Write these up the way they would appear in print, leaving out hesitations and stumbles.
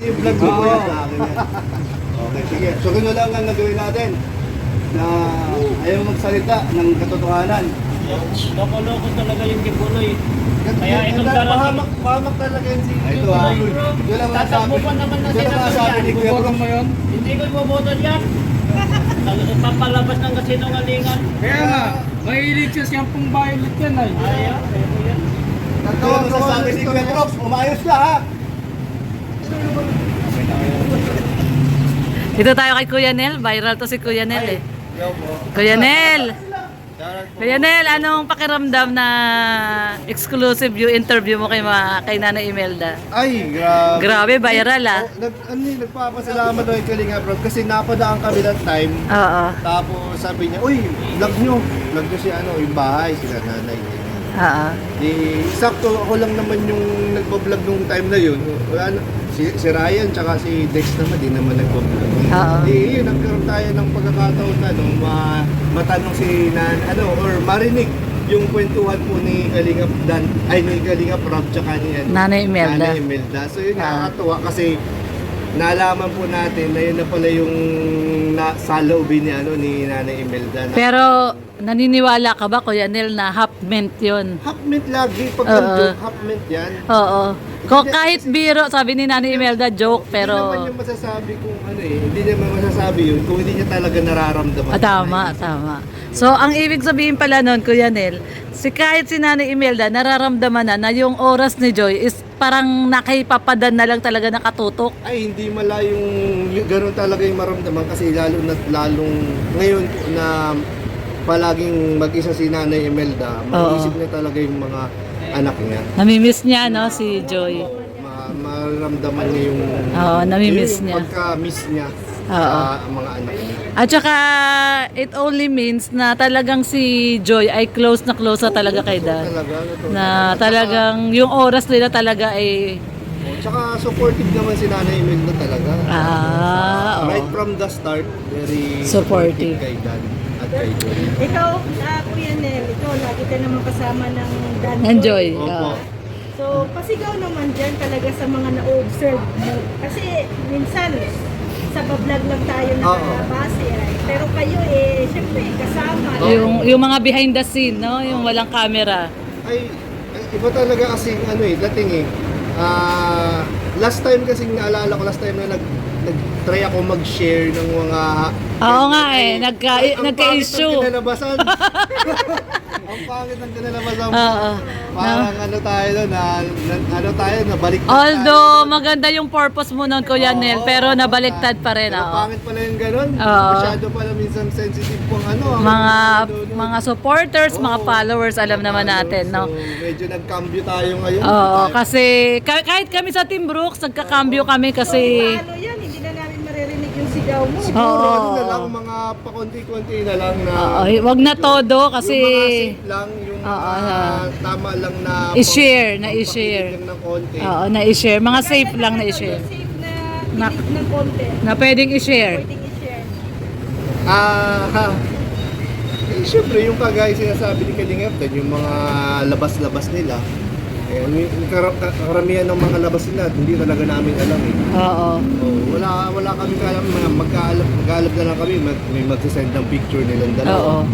I-vlog mo po yan sa akin yan. Okay, sige. So, gano'n lang ang nagawin natin na ayaw magsalita ng katotohanan. Loko-loko talaga yung Kibuloy. Kaya itong darating. Pahamak talaga yan si ito ha. Yun lang ang Tatakbo pa naman na Yun lang ang sabi ni Kuya Bro. Hindi ko iboboto yan. Papalabas ng kasinungalingan. Kaya nga, mahilig siya siyang pong violet yan ay. Ayaw, pero yan. Ito ang sasabi ni Kuya Bro. Umayos ka ha. Dito tayo kay Kuya Nel. Viral to si Kuya Nel eh. Kuya Nel! Kuya Nel, anong pakiramdam na exclusive view interview mo kay Nanay Imelda? Ay, grabe. Grabe, viral ah. Nagpapasalamat daw yung Kalinga Bro kasi napadaan kami that time. Oo. Tapos sabi niya, uy, vlog nyo si yung bahay, sila nanay. Oo. Di, sakto ako lang naman yung nagbablog nung time na yun. Wala na, si Ryan tsaka si Dex naman, di naman nagbablog. Oo. Di, yun, nagkaroon tayo ng pagkakataon na, matanong si or marinig yung kwentuhan po ni Kalinga Dan, ni Kalinga Prab tsaka ni Nanay Imelda. Nanay Imelda. So yun, nakakatuwa kasi nalaman po natin na yun na pala yung saloobin ni Nanay Imelda. Pero naniniwala ka ba, Kuya Nel, na half mint yun? Half mint lagi, pag joke, half mint yan. Oo. Kung kahit biro, sabi ni Nanay Imelda, joke, Hindi pero... naman yung masasabi kung hindi naman masasabi yun kung hindi niya talaga nararamdaman. Tama. So, ang ibig sabihin pala nun, Kuya Nel, kahit si Nanay Imelda, nararamdaman na yung oras ni Joy is parang nakipapadan na lang talaga nakatutok. Ay, hindi malayong gano'n talaga yung maramdaman kasi lalong ngayon na palaging mag-isa si Nanay Imelda, mag-isip niya talaga yung mga anak niya. Namimiss niya, no, si Joy. Maramdaman niya yung namimiss yung niya. pagka-miss niya sa mga anak niya. At saka, it only means na talagang si Joy ay close na talaga kay Dad. Talaga, Na talagang yung oras nila talaga ay... Tsaka supportive naman si Nanay Imelda talaga. Oo. Right from the start, very Supportive. kay Dan at kay Joy. Ikaw, Kuya Nel, ikaw lagi ka naman kasama ng Dan Enjoy. Opo. So, pasigaw naman dyan talaga sa mga na-observe mo. Kasi minsan, sa bablog lang tayo nakabase. Pero kayo syempre, kasama. Yung mga behind the scene, no? Yung walang camera. Ay, iba talaga kasi dating last time kasi naalala ko na nag-try ako mag-share ng mga Oo nga nagka-issue. Ang pangit ng kinalabasan. Ang pangit ng kinalabasan. Oo. Parang tayo nabaliktad. Although maganda yung purpose mo nun, Kuya Nel, pero nabaliktad pa rin. Pero Oo. pangit pala yung ganun. Oo. Masyado pala minsan sensitive pong Mga supporters, mga followers, alam naman natin, no? So, medyo nagkambyo tayo ngayon. Oo, kasi kahit kami sa Team Brooks, nagkakambyo kami kasi... Paano yan? Hindi na namin maririnig yung sigaw mo. Siguro Oo. na lang, mga pakunti-kunti na lang na... wag na todo kasi... Yung mga safe lang, yung mga tama lang na... I-share, na pampakinig i-share. lang ng konti. Oo, na i-share. Mga safe lang na i-share. Safe na kinig ng content. Na pwedeng i-share. Pwedeng i-share. Siyempre, yung kagaya sinasabi ni Kalingap, yung mga labas-labas nila, karamihan ng mga labas nila, hindi talaga namin alam eh. Oo. Wala kami alam, mag-aalap na lang kami, may magsisend ng picture nilang dalawa. Oo.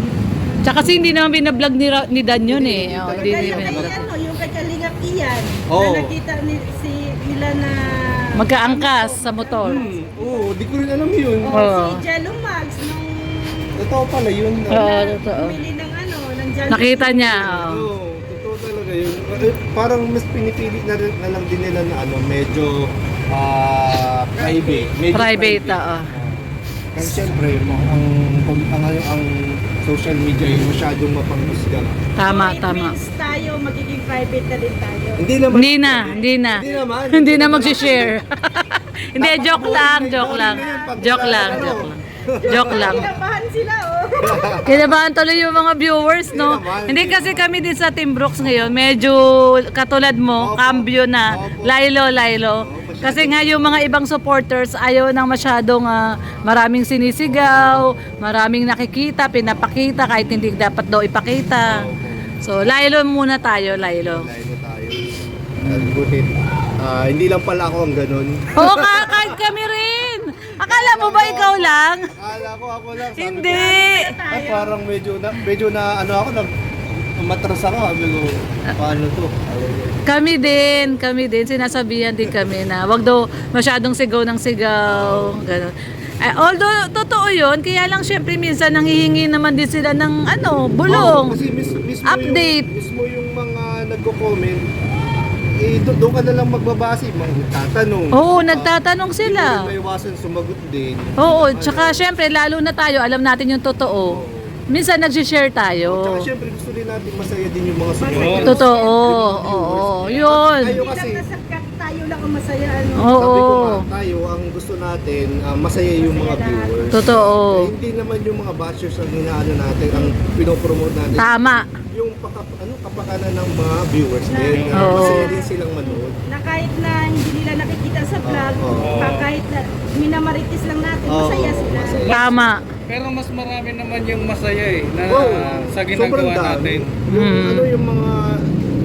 Tsaka kasi hindi naman binablog ni Dan yun eh. Oo, hindi Kaya binablog. yung kay Kalingap Ian, Oo. na nakita nila na... Magkaangkas sa motor. Oo, di ko rin alam yun. Oo. Si Jello Mags, nung Totoo pala yun. Oo, totoo. bumili ng Jello Nakita niya. Oo. Oo, totoo talaga yun. Parang mas pinipili na lang din nila na medyo private. Medyo Private, oo. Kasi siyempre, ang social media ay masyadong mapanghusga. Tama, It tama. means tayo, magiging private na din tayo. Hindi naman. Hindi na. Hindi naman. Hindi na mag-share. Hindi, joke lang. Joke lang. Kinabahan sila, Kinabahan tuloy yung mga viewers, no? Hindi kasi kami din sa Team Brooks ngayon, medyo katulad mo, cambio na, laylo. Kasi nga yung mga ibang supporters ayaw nang masyadong maraming sinisigaw, maraming nakikita, pinapakita kahit hindi dapat daw ipakita. So, laylo muna tayo, laylo. Butit. Hindi lang pala ako ang ganun. Oo, Akala mo ba ikaw lang? Akala ko ako lang. Sabi ko, Hindi. ay, parang medyo na ano ako, matras ako. Sabi ko, paano to? Kami din, sinasabihan din kami na wag daw masyadong sigaw ng sigaw, gano'n. Although, totoo yun, kaya lang syempre minsan nanghihingi naman din sila ng bulong. Kasi mismo Update. Mismo yung mga nagko-comment, doon ka na lang magbabase, magtatanong. Oo, nagtatanong sila. Hindi mo maiwasan sumagot din. Oo, tsaka syempre lalo na tayo, alam natin yung totoo. Minsan nag-share tayo. Tsaka syempre gusto din natin masaya din yung mga supporters. Totoo, oo, yun. Tayo Hindi kasi, lang nasagkat tayo lang ang masaya, ano. Oo. sabi ko nga, tayo, ang gusto natin, masaya yung mga viewers. Totoo. Hindi naman yung mga bashers ang hinaano natin, ang pinopromote natin. Tama. Yung kapakanan ng mga viewers din. Oo. Masaya din silang manood. Na kahit na hindi nila nakikita sa vlog, kahit na minamaritis lang natin, masaya sila. masaya. Tama. Pero mas marami naman yung masaya na sa Sobrang ginagawa dami. natin.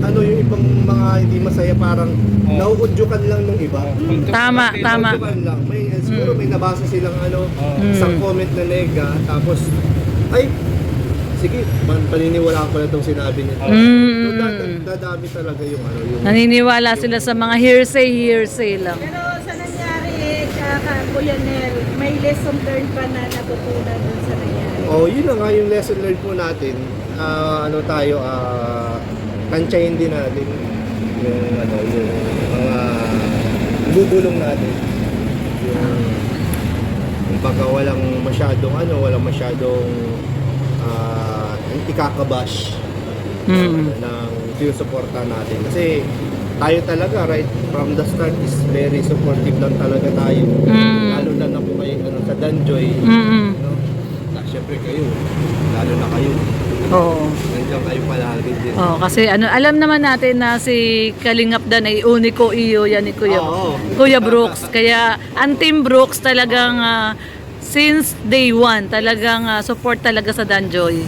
Yung ibang mga hindi masaya parang nauudyukan lang ng iba. Tama, tama. Nauudyukan lang. Siguro may nabasa silang isang comment na nega, tapos ay sige, paniniwala ko na itong sinabi niya. So, dadami talaga yung Naniniwala sila sa mga hearsay lang. Pero sa nangyari, Kuya Nel, may lesson learned pa na natutunan dun sa nangyari. yun na nga yung lesson learned po natin. Tansyahin din natin yung mga bubulong natin. Yung baka walang masyadong ikakabash ng sinusuporta natin. Kasi tayo talaga right from the start is very supportive lang talaga tayo. Lalo na po kayo sa Danjoy. Siyempre kayo, lalo na kayo. Oo. Nandiyan kayo palagi din. Oh, kasi alam naman natin na si Kalingap Dan ay uniko iyo yan ni Kuya Brooks. Kaya ang Team Brooks talagang since day one talagang support talaga sa Danjoy.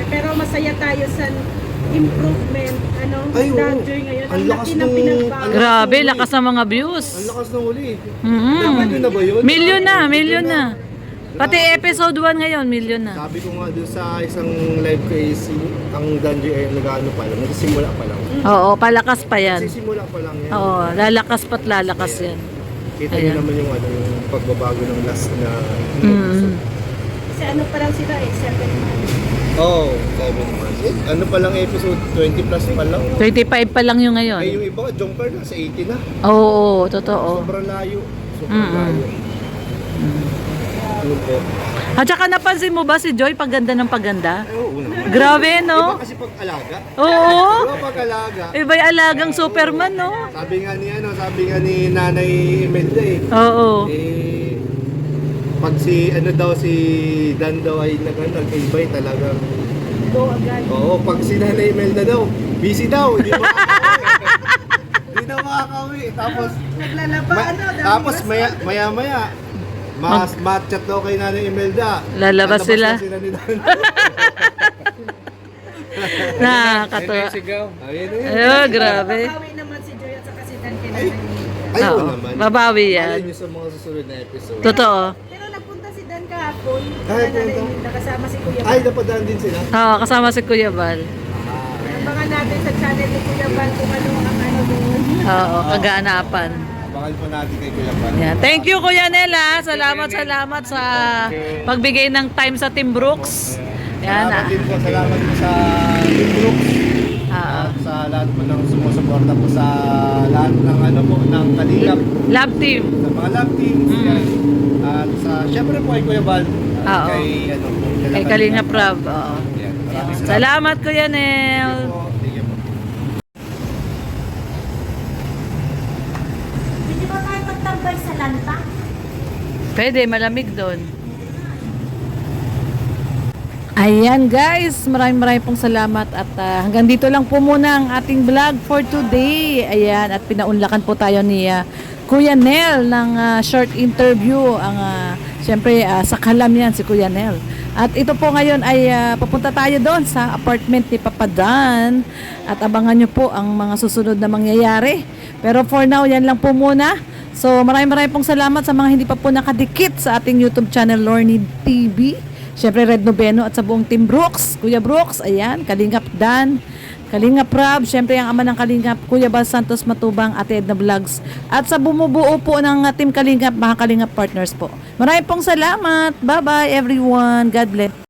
Pero masaya tayo sa improvement, Ay, oo. Danjoy ngayon. Ang Ang lakas laki ng nung- pinagbago. Grabe, lakas ng mga views. Ang lakas ng uli. Mhm. Million na ba yun? Million na. Pati episode 1 ngayon, million na. Sabi ko nga dun sa isang live ko is ang Danjoy ay nag-ano pa lang, nagsisimula pa lang. Oo, palakas pa yan. Nagsisimula pa lang yan. Oo, lalakas pa't lalakas yan. Kita Ayan. niyo naman yung yung pagbabago ng last na Kasi pa lang sila 7 months. 7 months. Ano pa lang episode 20 plus pa lang. 25 pa lang yung ngayon. Yung iba, jumper na sa 80 na. Oo, totoo. Sobrang layo. Layo. Ano po? At saka napansin mo ba si Joy paganda ng paganda? Oo naman. Grabe, Iba no? kasi pag alaga. Oo. Iba pag alaga. Iba'y alagang Superman, no? Sabi nga ni Nanay Imelda Oo. pag si Dan daw ay nag-ibay talaga. Go agad. Oo, pag si Nanay Imelda daw, busy daw, hindi makakauwi. Hindi na makakauwi. Tapos, Naglalaba, dami tapos masal. maya-maya, matchat daw kay Nanay Imelda. Lalabas sila. na ni Dan. Nakakatawa. Sigaw. Ayun eh. Ayun, grabe. Babawi naman si Joy at saka si Dan kay Ay, Nanay. ayun Oo, naman. babawi yan. Alay niyo sa mga susunod na episode. Totoo. Pero nagpunta si Dan kahapon. Kahapon, Nakasama si Kuya Ay, Bal. napadaan din sila. Oo, kasama si Kuya Bal. Abangan natin sa channel ni Kuya Bal kung ano ang doon. Oo, kaganapan. Bakal po natin kay Kuya Pan. Yan. Thank you, Kuya Nela. Salamat sa pagbigay ng time sa Team Brooks. Yan. Salamat din po, salamat po sa Team Brooks. At sa lahat po ng sumusuporta po sa lahat ng ng Kalingap, Love Team. sa mga love teams. Yan. At sa, syempre po kay Kuya Bal. Oo. Kay Kalinga Prab. Oo. Yan. Maraming Salamat, Kuya Nel. po. Thank you po. Pwede ba tayo magtambay sa lanta? Pwede, malamig doon. Ayan guys, maraming pong salamat at hanggang dito lang po muna ang ating vlog for today. Ayan, at pinaunlakan po tayo ni Kuya Nel ng short interview. Siyempre, sa Kalam yan si Kuya Nel. At ito po ngayon ay papunta tayo doon sa apartment ni Papa Dan. At abangan nyo po ang mga susunod na mangyayari. Pero for now, yan lang po muna. So maraming pong salamat sa mga hindi pa po nakadikit sa ating YouTube channel Lorny TV. Syempre Red Noveno at sa buong Team Brooks, Kuya Brooks, ayan, Kalingap Dan, Kalingap Rob, syempre ang ama ng Kalingap, Kuya Bal Santos Matubang, Ate Edna Vlogs, at sa bumubuo po ng Team Kalingap, mga Kalingap partners po. Maraming pong salamat. Bye-bye everyone. God bless.